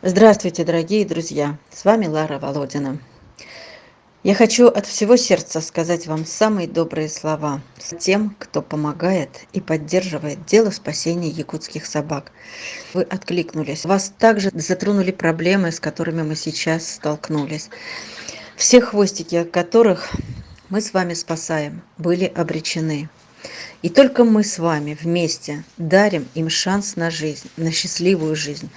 Здравствуйте, дорогие друзья! С вами Лара Володина. Я хочу от всего сердца сказать вам самые добрые слова тем, кто помогает и поддерживает дело спасения якутских собак. Вы откликнулись. Вас также затронули проблемы, с которыми мы сейчас столкнулись. Все хвостики, которых мы с вами спасаем, были обречены. И только мы с вами вместе дарим им шанс на жизнь, на счастливую жизнь.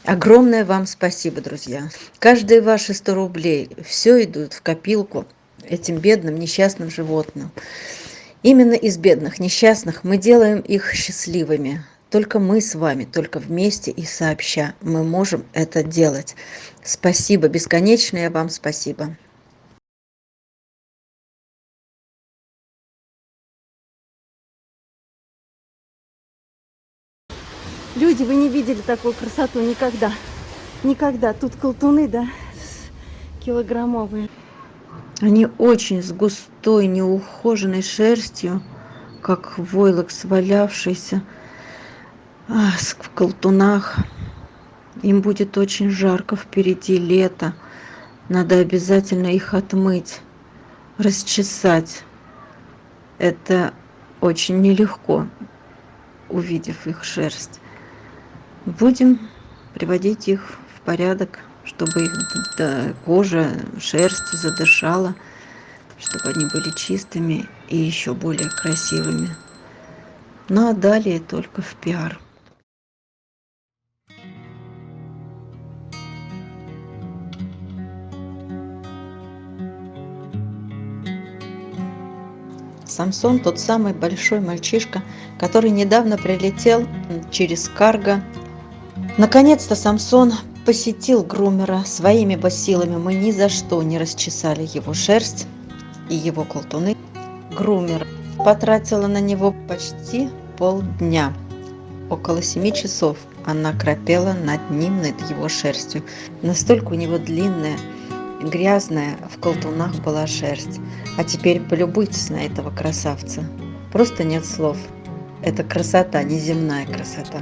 Огромное вам спасибо, друзья. Каждые ваши 100 рублей все идут в копилку этим бедным, несчастным животным. Именно из бедных, несчастных мы делаем их счастливыми. Только мы с вами, только вместе и сообща мы можем это делать. Спасибо, бесконечное вам спасибо. Люди, вы не видели такую красоту никогда. Никогда. Тут колтуны, да, килограммовые. Они очень с густой, неухоженной шерстью, как войлок свалявшийся в колтунах. Им будет очень жарко, впереди лето. Надо обязательно их отмыть, расчесать. Это очень нелегко, увидев их шерсть. Будем приводить их в порядок, чтобы их кожа, шерсть задышала, чтобы они были чистыми и еще более красивыми. Ну а далее только в пиар. Самсон тот самый большой мальчишка, который недавно прилетел через карго. Наконец-то Самсон посетил грумера. Своими бы силами мы ни за что не расчесали его шерсть и его колтуны. Грумер потратила на него почти полдня. Около 7 часов она крапела над ним, над его шерстью. Настолько у него длинная, грязная в колтунах была шерсть. А теперь полюбуйтесь на этого красавца. Просто нет слов. Это красота, неземная красота.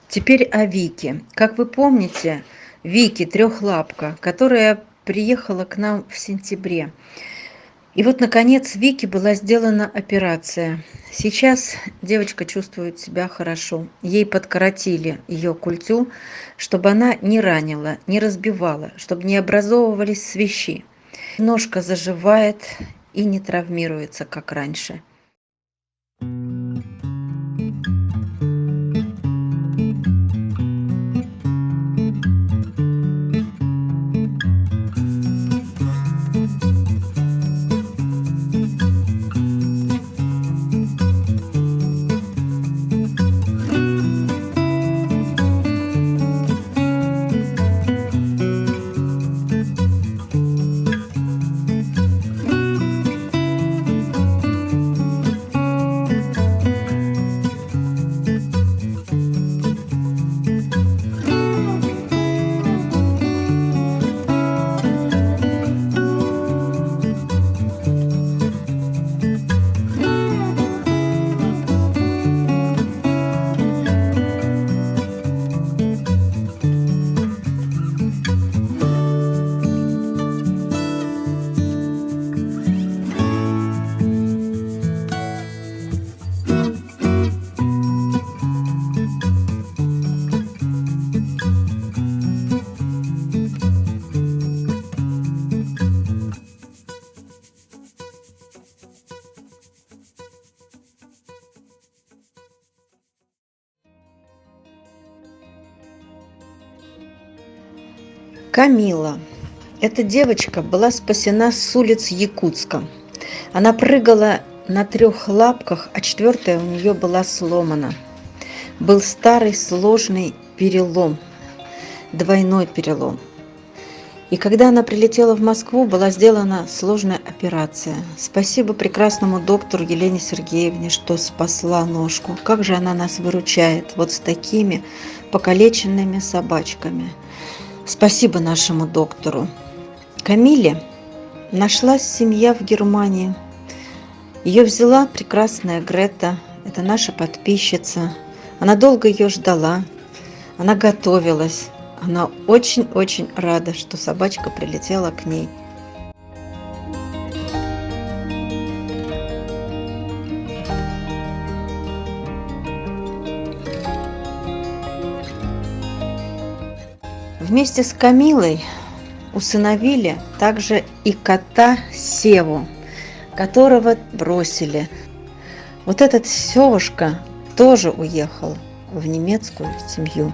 Теперь о Вике. Как вы помните, Вики трехлапка, которая приехала к нам в сентябре. И вот, наконец, Вике была сделана операция. Сейчас девочка чувствует себя хорошо. Ей подкоротили ее культю, чтобы она не ранила, не разбивала, чтобы не образовывались свищи. Ножка заживает и не травмируется, как раньше. Камила. Эта девочка была спасена с улиц Якутска. Она прыгала на 3 лапках, а 4-я у нее была сломана. Был старый сложный перелом, двойной перелом. И когда она прилетела в Москву, была сделана сложная операция. Спасибо прекрасному доктору Елене Сергеевне, что спасла ножку. Как же она нас выручает вот с такими покалеченными собачками. Спасибо нашему доктору. Камиле нашлась семья в Германии. Ее взяла прекрасная Грета, это наша подписчица. Она долго ее ждала, она готовилась. Она очень-очень рада, что собачка прилетела к ней. Вместе с Камилой усыновили также и кота Севу, которого бросили. Вот этот Севушка тоже уехал в немецкую семью.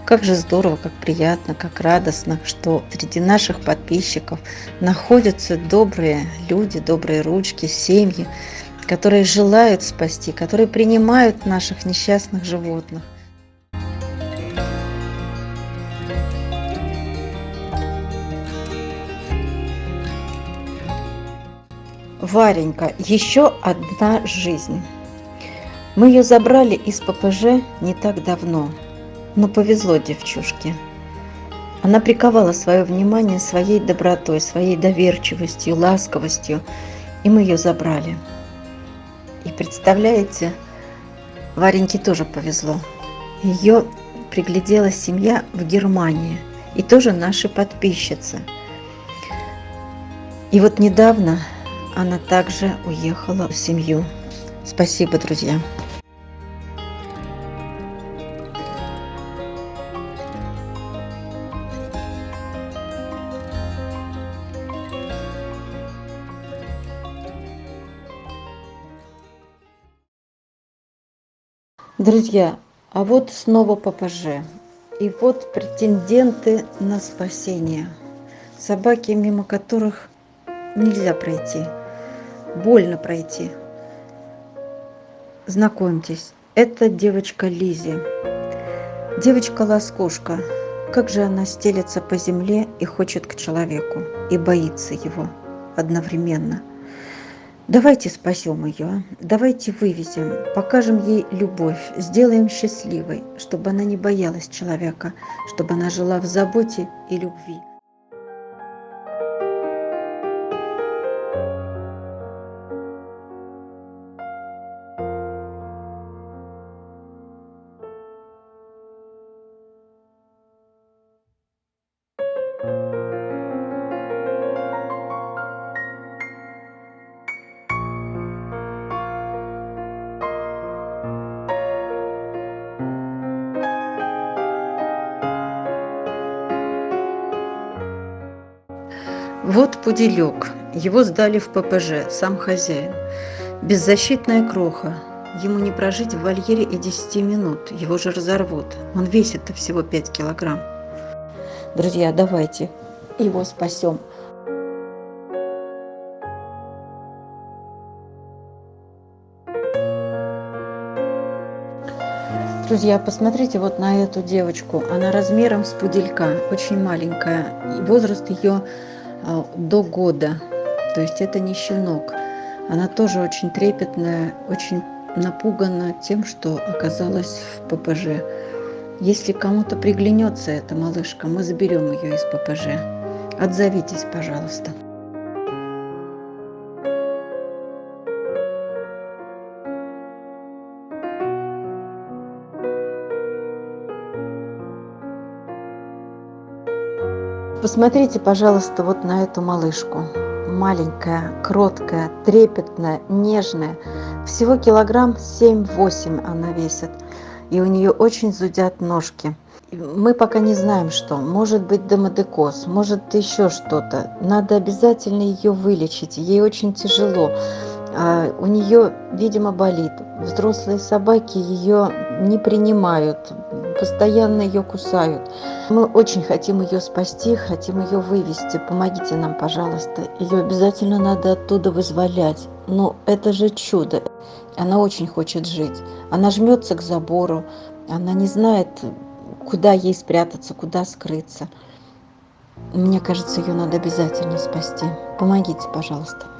Как же здорово, как приятно, как радостно, что среди наших подписчиков находятся добрые люди, добрые ручки, семьи, которые желают спасти, которые принимают наших несчастных животных. Варенька, еще одна жизнь. Мы ее забрали из ППЖ не так давно, но повезло девчушке. Она приковала свое внимание своей добротой, своей доверчивостью, ласковостью, и мы ее забрали. И представляете, Вареньке тоже повезло. Ее приглядела семья в Германии, и тоже наши подписчицы. И вот недавно она также уехала в семью. Спасибо, друзья. Друзья, а вот снова ППЖ. И вот претенденты на спасение. Собаки, мимо которых нельзя пройти. Больно пройти. Знакомьтесь, это девочка Лизи. Девочка-лоскушка. Как же она стелется по земле и хочет к человеку, и боится его одновременно. Давайте спасем ее, давайте вывезем, покажем ей любовь, сделаем счастливой, чтобы она не боялась человека, чтобы она жила в заботе и любви. Вот пуделек, его сдали в ППЖ, сам хозяин. Беззащитная кроха, ему не прожить в вольере и 10 минут, его же разорвут. Он весит-то всего 5 килограмм. Друзья, давайте его спасем. Друзья, посмотрите вот на эту девочку. Она размером с пуделька, очень маленькая. И возраст ее до года. То есть это не щенок. Она тоже очень трепетная, очень напугана тем, что оказалась в ППЖ. Если кому-то приглянется эта малышка, мы заберем ее из ППЖ. Отзовитесь, пожалуйста. Посмотрите, пожалуйста, вот на эту малышку. Маленькая, кроткая, трепетная, нежная. Всего килограмм 7-8 она весит. И у нее очень зудят ножки. Мы пока не знаем, что. Может быть демодекоз, может еще что-то. Надо обязательно ее вылечить. Ей очень тяжело. У нее, видимо, болит. Взрослые собаки ее не принимают. постоянно ее кусают. Мы очень хотим ее спасти, хотим ее вывести. Помогите нам, пожалуйста. Ее обязательно надо оттуда вызволять. Но это же чудо. Она очень хочет жить. Она жмется к забору. Она не знает, куда ей спрятаться, куда скрыться. Мне кажется, ее надо обязательно спасти. Помогите, пожалуйста.